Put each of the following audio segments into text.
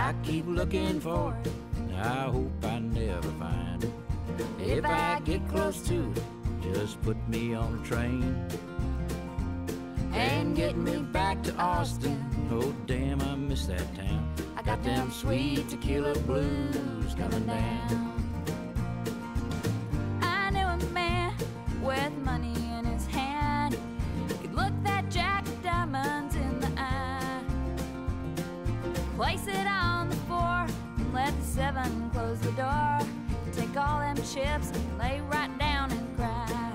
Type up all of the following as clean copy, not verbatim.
I keep looking for it, I hope I never find it. If I get close to it, just put me on a train and get me back to Austin. Oh damn, I miss that town. I got them sweet tequila blues coming down. I knew a man with money in his hand. He could look that jack of diamonds in the eye, place it on the floor, and let the seven close the door. Take all them chips and lay right down and cry.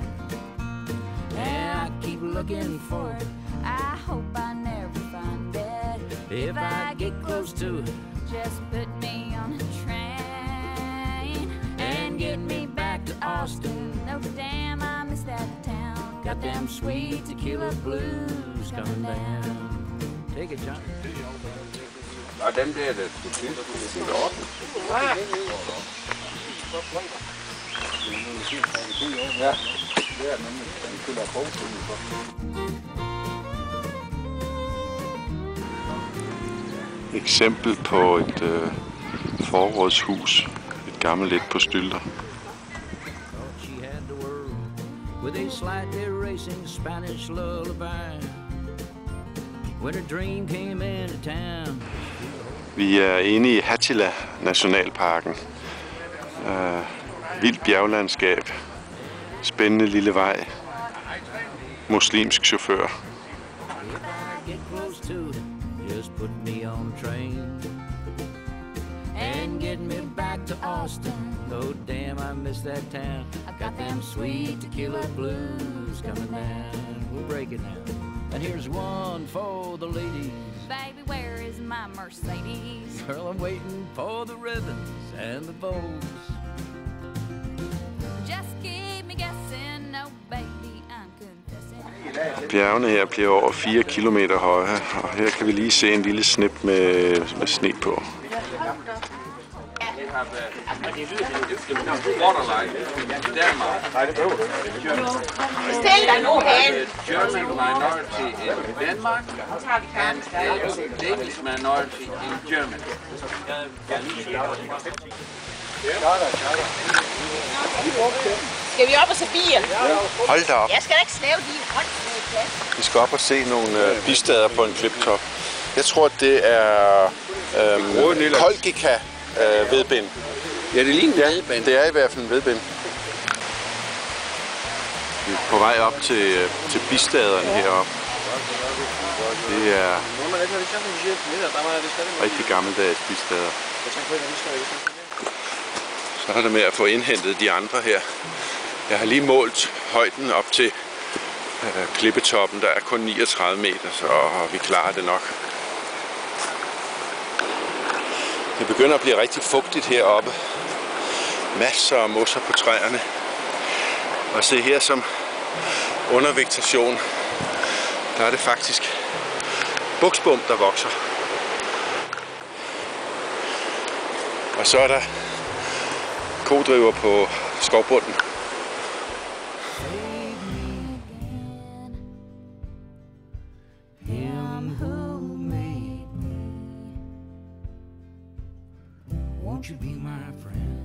And I keep looking for it, I hope I never find it. if I get close to it, just put me on a train and get me back to Austin. Oh damn, I miss that town. Got them sweet tequila blues coming down. Take it, John. Og den der, der skulle til, det er ordentligt. Ja, det er nemlig. Den skulle have brugt for. Eksempel på et forrådshus. Et gammelt et på stylter. She had the world with a slightly racing Spanish lullaby. When a dream came into town. Vi er inde i Hattila Nationalparken. Vildt bjerglandskab. Spændende lille vej. Muslimsk chauffør. Just put me on a train and get me back to Austin. Oh damn, I miss that town. I got them sweet tequila blues coming down. We'll break it now. And here's one for the ladies. Baby, where is my Mercedes? Girl, I'm waiting for the ribbons and the bows. Just keep me guessing, no baby, I'm confessing. Bjergene her bliver over 4 kilometer høje, og her kan vi lige se en lille snip med sne på. Stil dig nu hen. German minority in Denmark and Danish minority in Germany. Skal vi op og se bil? Hold da op. Jeg skal da ikke snæve din hånd. Vi skal op og se nogle bistader på en kliptop. Jeg tror, det er Kolgika vedbind. Ja, det ligner vedbind. Det er i hvert fald en vedbind. Vi er på vej op til bistaderne heroppe. Det er rigtig gammeldags bistader. Så er det med at få indhentet de andre her. Jeg har lige målt højden op til klippetoppen. Der er kun 39 meter, så vi klarer det nok. Det begynder at blive rigtig fugtigt heroppe. Masser af mosser på træerne. Og se her som undervegetation, der er det faktisk buksbom, der vokser. Og så er der kodriver på skovbunden. Won't you be my friend?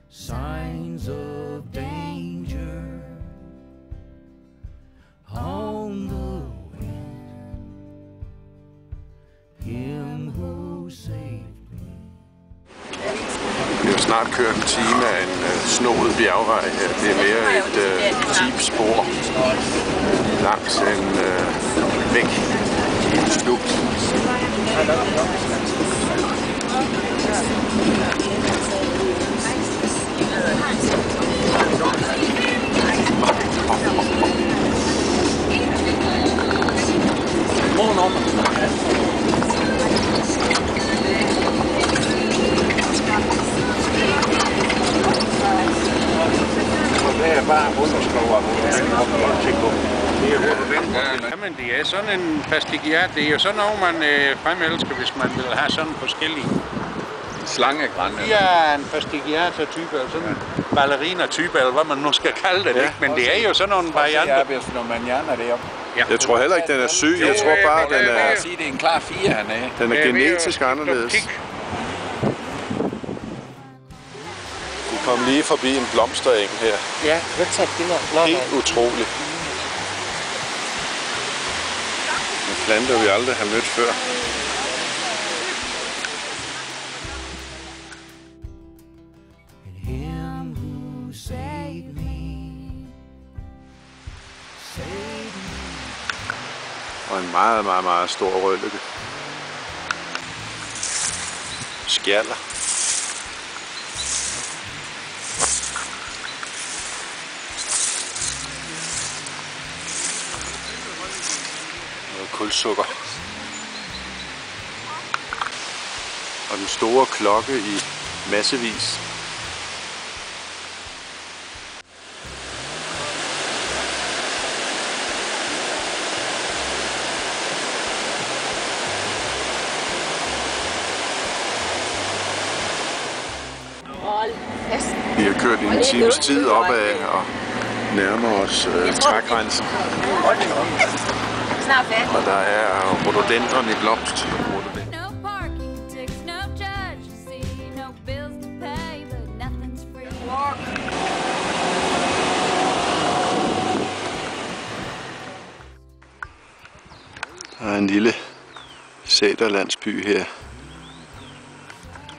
Signs of danger on the wind. Him who saved me. Vi har snart kørt en time af en snoet bjergvej her. Det er mere et jeepspor langs en væg i en slugt. Jamen, det er sådan en pastigiat. Det er jo sådan noget, man fremelsker, hvis man vil have sådan forskellige. Slangegræn. Ja, en pastigiata-type, eller sådan en ballerina-type, eller hvad man nu skal kalde det, ikke? Men det er jo sådan nogle varianter. Ja, hvis når man hjerner det op. Ja. Jeg tror heller ikke, den er syg. Jeg tror bare, den er... Jeg sige, det er en klar 4, han er. Den er genetisk anderledes. Vi kom lige forbi en blomstereng her. Ja, jeg tager billeder. Helt utroligt. En plante, vi aldrig har mødt før. Og en meget, meget, meget stor rødlykke. Skjalder. Noget kulsukker. Og den store klokke i massevis. Vi har kørt en times tid opad og nærmer os trægrænsen. Og der er rhododendron i blomst. Der er en lille sæterlandsby her.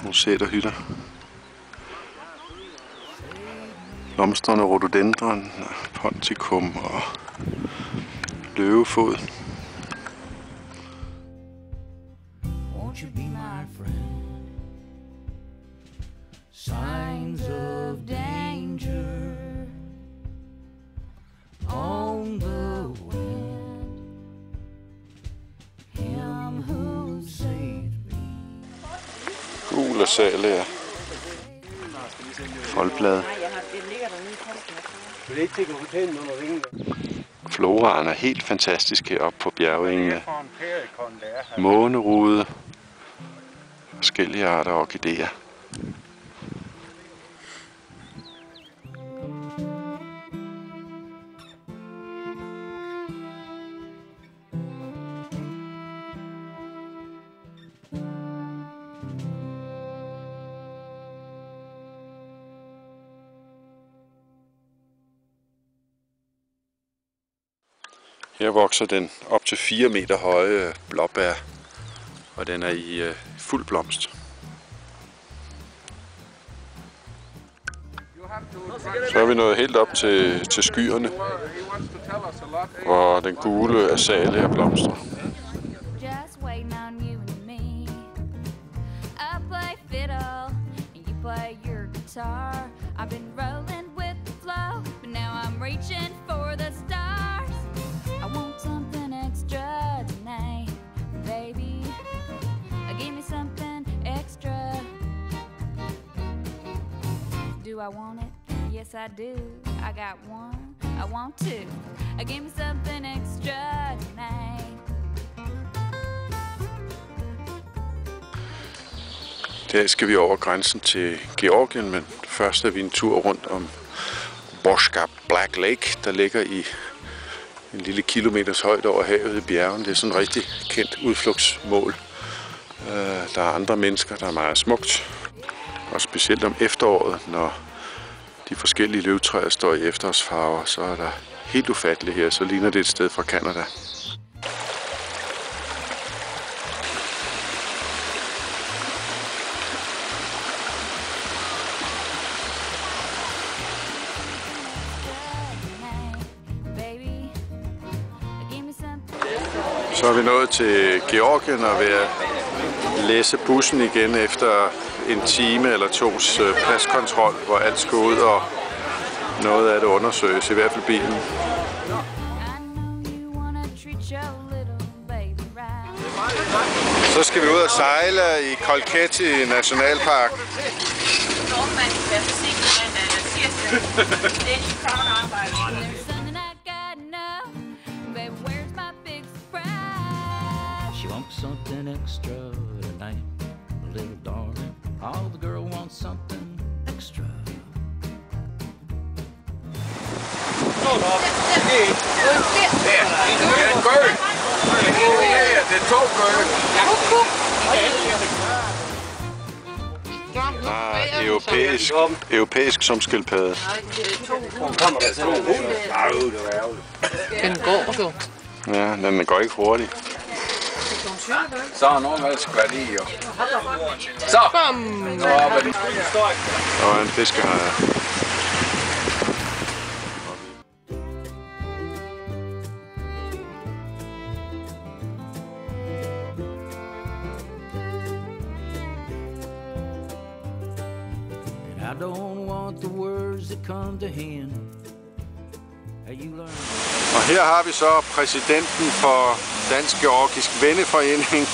Nogle sæterhytter. Blomstrende rhododendron, ponticum og løvefod. Won't you be my friend? Signs of danger on the wind. Him who saved me. Gul og salia. Foldblade. Floraen er helt fantastisk heroppe på bjergengene. Månerude. Forskellige arter og orkideer. Her vokser den op til 4 meter høje blåbær, og den er i fuld blomst. Så er vi nået helt op til skyerne, hvor den gule azalia blomstrer. I want something extra tonight, baby. Give me something extra. Do I want it? Yes, I do. I got one. I want two. Give me something extra tonight. Der skal vi over grænsen til Georgien, men først er vi en tur rundt om Boshka Black Lake, der ligger i en lille kilometers højde over havet i bjergene. Det er sådan et rigtig kendt udflugtsmål. Der er andre mennesker, der er meget smukt. Og specielt om efteråret, når de forskellige løvtræer står i efterårsfarver, så er der helt ufatteligt her. Så ligner det et sted fra Canada. Så er vi nået til Georgien og ved at læse bussen igen efter en time eller tos paskontrol, hvor alt skal ud og noget af det undersøges, i hvert fald bilen. Så skal vi ud og sejle i Kolkheti Nationalpark. She wants something extra tonight, little darling. All the girl wants something extra. Det er 2 gøl. Europæisk som skildpadde. Den går du. Ja, den går ikke hurtigt. Så er nogen vel skvært i, jo. Så! Der var en fiskehajer. I don't want the words that come to him. Og her har vi så præsidenten for Dansk Georgisk Venneforening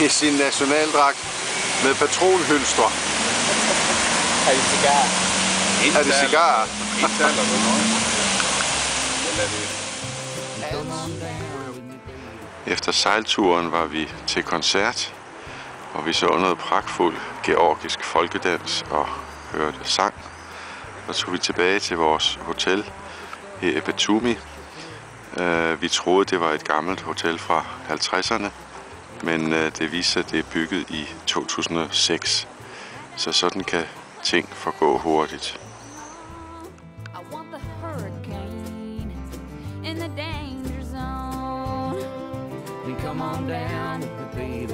i sin nationaldragt med patronhylstre. Har I cigar? Er det cigarer? Efter sejlturen var vi til koncert, og vi så noget pragtfuld georgisk folkedans og hørte sang. Så tog vi tilbage til vores hotel her i Batumi. Vi troede, det var et gammelt hotel fra 50'erne, men det viste sig, at det er bygget i 2006. Så sådan kan ting forgå hurtigt. Come on down, baby.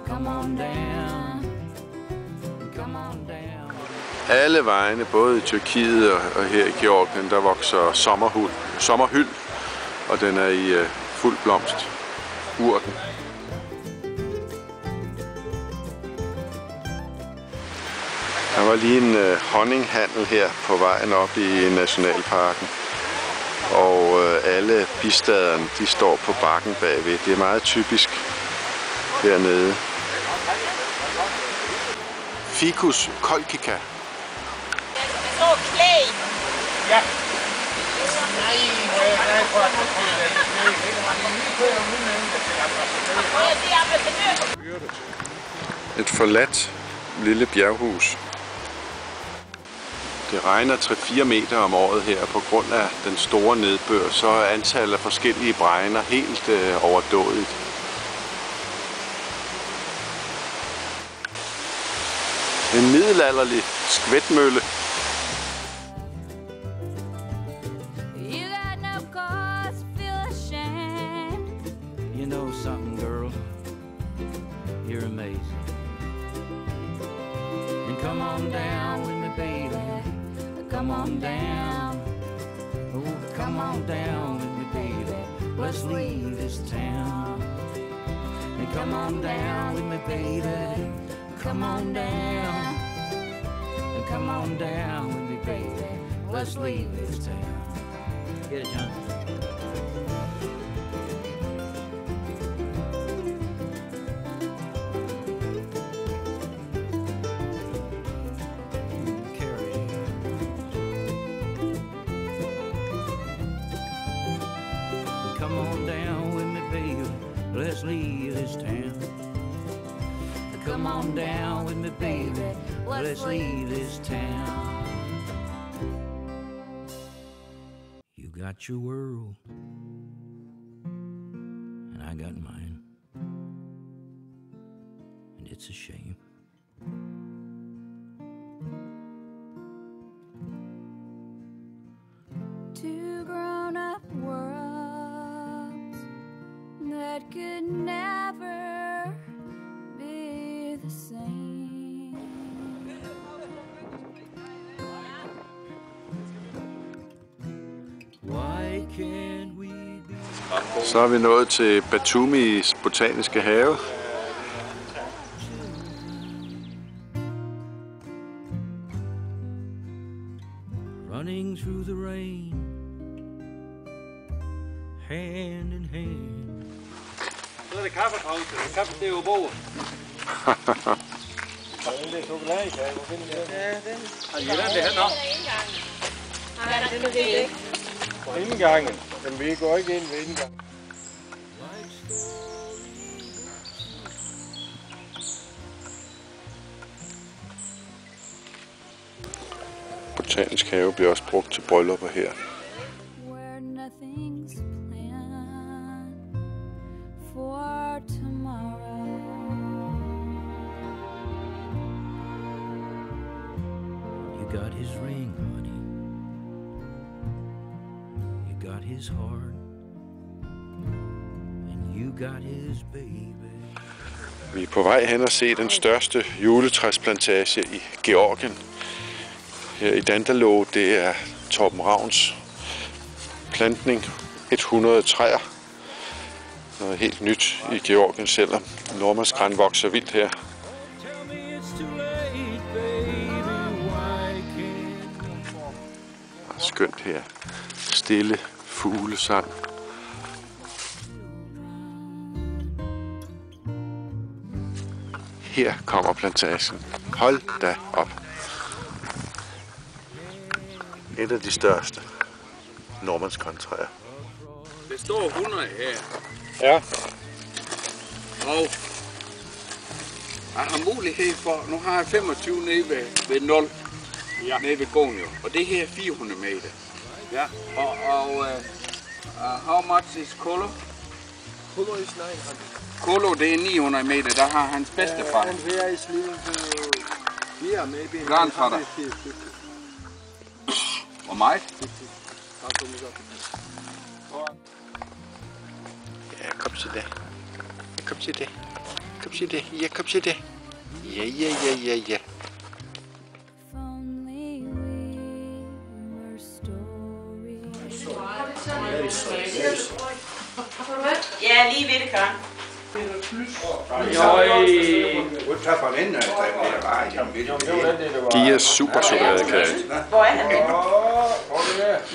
Come on down. Come on down. Alle vegne, både i Tyrkiet og her i Georgien, der vokser sommerhyld, og den er i fuld blomst. Urten. Der var lige en honninghandel her på vejen op i nationalparken. Og alle bistaderne, de står på bakken bagved. Det er meget typisk dernede. Ficus colchica. Ja. Et forladt lille bjerghus. Det regner 3-4 meter om året her. På grund af den store nedbør, så er antallet af forskellige bregner helt overdådigt. En middelalderlig skvætmølle. You know something, girl? You're amazing. And come on down with me, baby. Come on down. Oh, come on down with me, baby. Let's leave this town. And come on down with me, baby. Come on down. And come on down with me, baby. Let's leave this town. Get it, John? Come on down with me, baby. Let's leave this town. Come on down with me, baby. Let's leave this town. You got your world, and I got mine. And it's a shame. Two grown-up worlds that could never be the same. Why can't we be? Så er vi nået til Batumis botaniske have. Running through the rain, hand in hand. Så er det kaffepause. Kaffe, det er jo bordet. Det er chokoladekage. Hvor finder vi det? Ja, den. Har I været det her nå? Nej, det er det ikke. På indgangen. Men vi går ikke ind ved indgangen. Botanisk have bliver også brugt til bryllupper her. You got his ring, honey. You got his heart. And you got his baby. Vi er på vej hen og se den største juletræsplantage i Georgien. Her i Dandalo, det er Torben Ravns plantning. 100 træer. Noget helt nyt i Georgien, selvom nordmandsgran vokser vildt her. Skønt her. Stille fuglesang. Her kommer plantagen. Hold da op. Et af de største nordmandsgrantræer. Det står 100 her. Ja. Og jeg har mulighed for, nu har jeg 25 nede ved 0, ja. Nede ved Gonio, og det her er 400 meter. Ja. Og how much is Kolo? Kolo is 900. Kolo, det er 900 meter, der har hans bedstefar. And here is living here, maybe. Grandfather. Hvor meget? Ja, kom til det. Kom til det. Kom til det. Ja, kom til det. Ja. Ja, lige ved det, Karen. De er super chokoladekage. Hvor er han henne?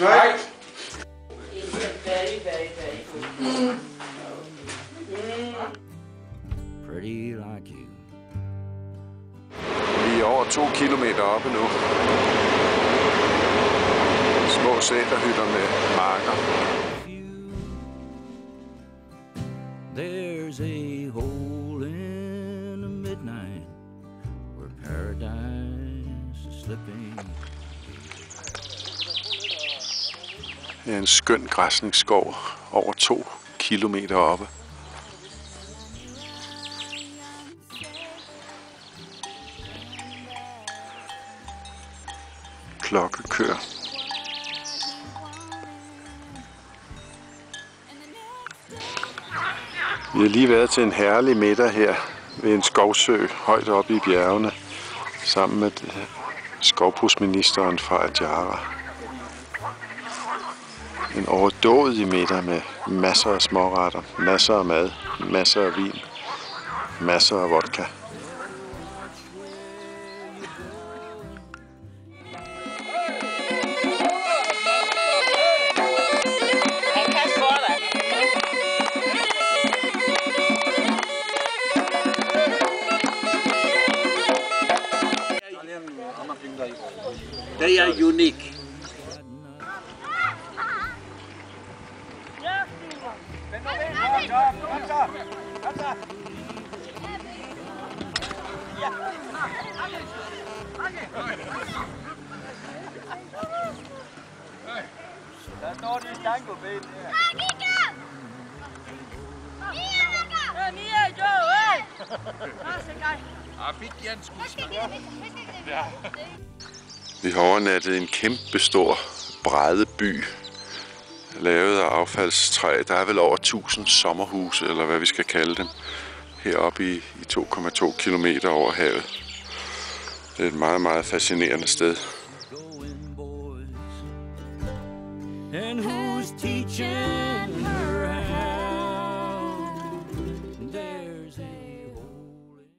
Nej. Pretty like you. Vi er over 2 kilometer oppe nu. Små sæterhytter med marker. There's a hole in the midnight where paradise is slipping. Det er en skøn græsningsskov over 2 kilometer oppe. Klokkekør. Vi har lige været til en herlig middag her ved en skovsø højt oppe i bjergene sammen med skovbrugsministeren fra Adjara. En overdådig middag med masser af småretter, masser af mad, masser af vin, masser af vodka. They are unique. Vi har overnattet en kæmpestor brædeby, lavet af affaldstræ. Der er vel over 1000 sommerhuse, eller hvad vi skal kalde dem, heroppe i 2,2 kilometer over havet. Det er et meget, meget fascinerende sted. And who's teaching her how? There's a hole.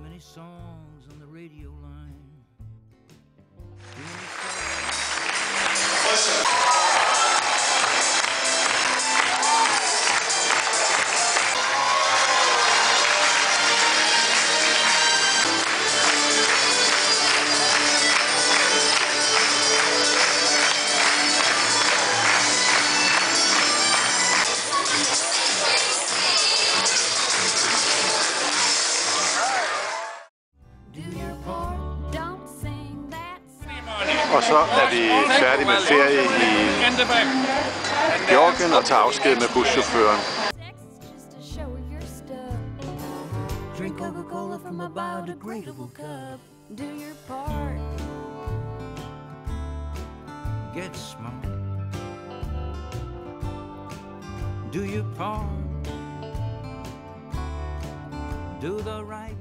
many songs on the radio line. Og så er vi færdige med ferie i Georgien og tager afsked med buschaufføren. Drink Coca-Cola from a biodegradable cup. Do your part. Get smart. Do your part. Do the right